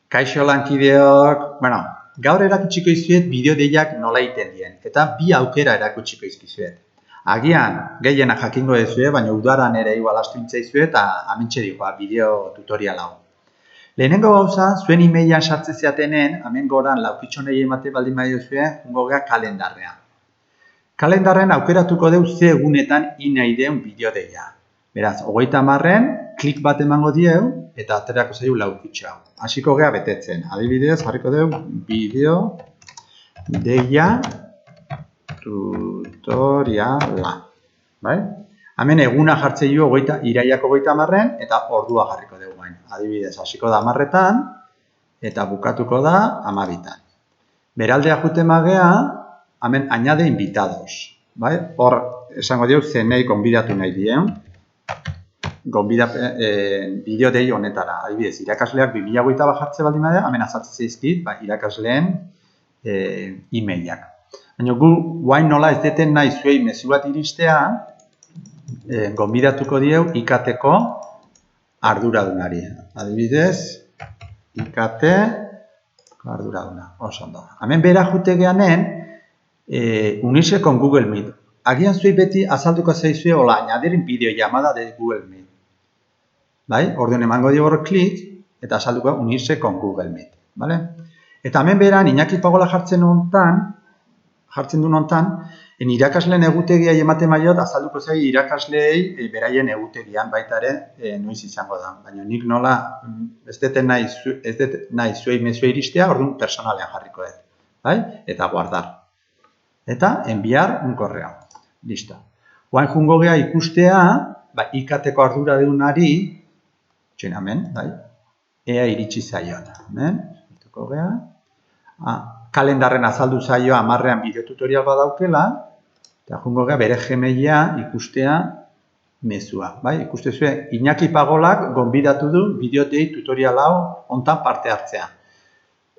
Kaixo lankideok, gaur erakutsiko izuet bideo deiak nola egiten dien, eta bi aukera erakutsiko izkizuet. Agian, gehienak jakingo dezue, baina udaran ere igual astu intzaizuet, eta amentxe dihoa bideo tutorial hau. Lehenengo gauza, zuen emailan sartze zeatenen, hemen goran laukitxonei emate baldin badiozue, jungo gea kalendarrean. Kalendarren aukeratuko deu ze egunetan nahi deun bideo deia. Beraz, 30-en, klik bat emango dieu, eta aterako zaiu laukitxo hau. Hasiko gea betetzen. Adibidez, jarriko deu, bideo deia tutoriala. Bai? Hemen eguna jartzen jo iraiako 30-en, eta ordua jarriko deu bain. Adibidez, hasiko da 10-etan, eta bukatuko da 12-etan. Beraldea jute magea, hemen añade invitados. Bai? Hor, esango diu, zenei konbidatu nahi dien. Bideo dei honetara. Adibidez, irakasleak 2008 jartze baldin badea, hemen azaltzen zaizkit, irakasleen e-mailak. Baina gu, guain nola ez deten nahi zuei mezu bat iristea, gonbidatuko dieu IKT-ko arduradunari. Adibidez, IKT arduraduna. Oso ondo. Hemen bera jute geanen, unirse con Google Meet. Agian zuei beti azalduko zaizue, hola, añadir bideo llamada de Google Meet. Bai? Orduan emango dio hor klik, eta azalduko unirse con Google Meet. Vale? Eta hemen beran, Iñaki Pagola jartzen du nontan, irakasleen egutegia ematen maiot, azalduko zai irakasleei beraien egutegian baita ere noiz izango da. Baina nik nola ez dut nahi zuei mezue iristea, orduan personalean jarriko dut. Bai? Eta guardar. Eta enviar un correo. Listo. Guain jungo gea ikustea, IKT-ko arduradunari, hemen, bai, ea iritsi zaion. Hemen, ikutuko gea. Kalendarren azaldu zaio 10-ean bideo tutorial badaukela, eta jungo gea bere Gmaila ikustea mezua. Bai, ikustezue, Iñaki Pagolak gonbidatu du bideo dei tutorial hau hontan parte hartzea.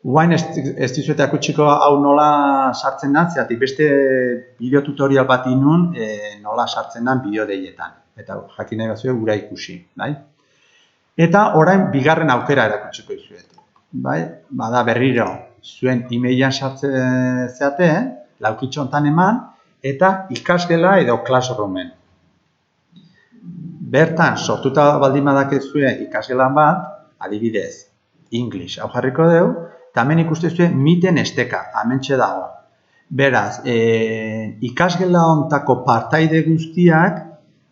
Guain ez dizuet akutsiko hau nola sartzen da, zeatik beste bideo tutorial bat inun nola sartzen da bideo deietan. Eta jakin nahi batzue gura ikusi. Eta orain bigarren aukera erakutsiko izuet. Bada berriro zuen emailan sartzen zeate, laukitxo hontan eman, eta ikasgela edo classroomen. Bertan sortuta baldin badakezue ikasgelan bat, adibidez, English hau jarriko deu, eta hemen ikustezue Meeten esteka, hementxe dago. Beraz, ikasgela hontako partaide guztiak,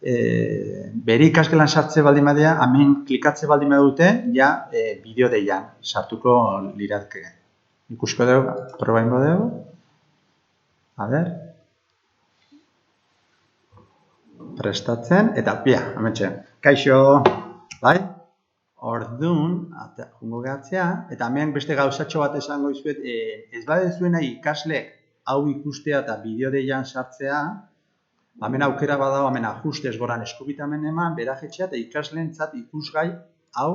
bere ikasgelan sartze baldin badea, hemen klikatze baldin badute, ja bideo deian sartuko liratke. Ikusko deu, proba ingo deu. A ber. Prestatzen, eta hementxe. Kaixo, bai? Orduan, jungo gehatzea, eta hemen beste gauzatxo bat esango izuet, ez badezuena ikasle hau ikustea eta bideo deian sartzea, hemen aukera badago, hemen ajustez goran eskubitamen eman, berajetxea eta ikasleentzat ikusgai hau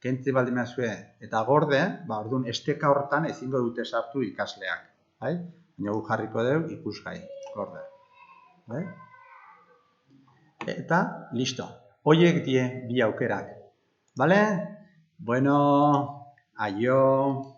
kentze baldin bazue. Eta gorde, orduan esteka horretan ezingo dute sartu ikasleak. Baina gu jarriko dugu ikusgai, gorde. Eta, listo. Hoiek die bi aukerak. Vale? Bueno, aio.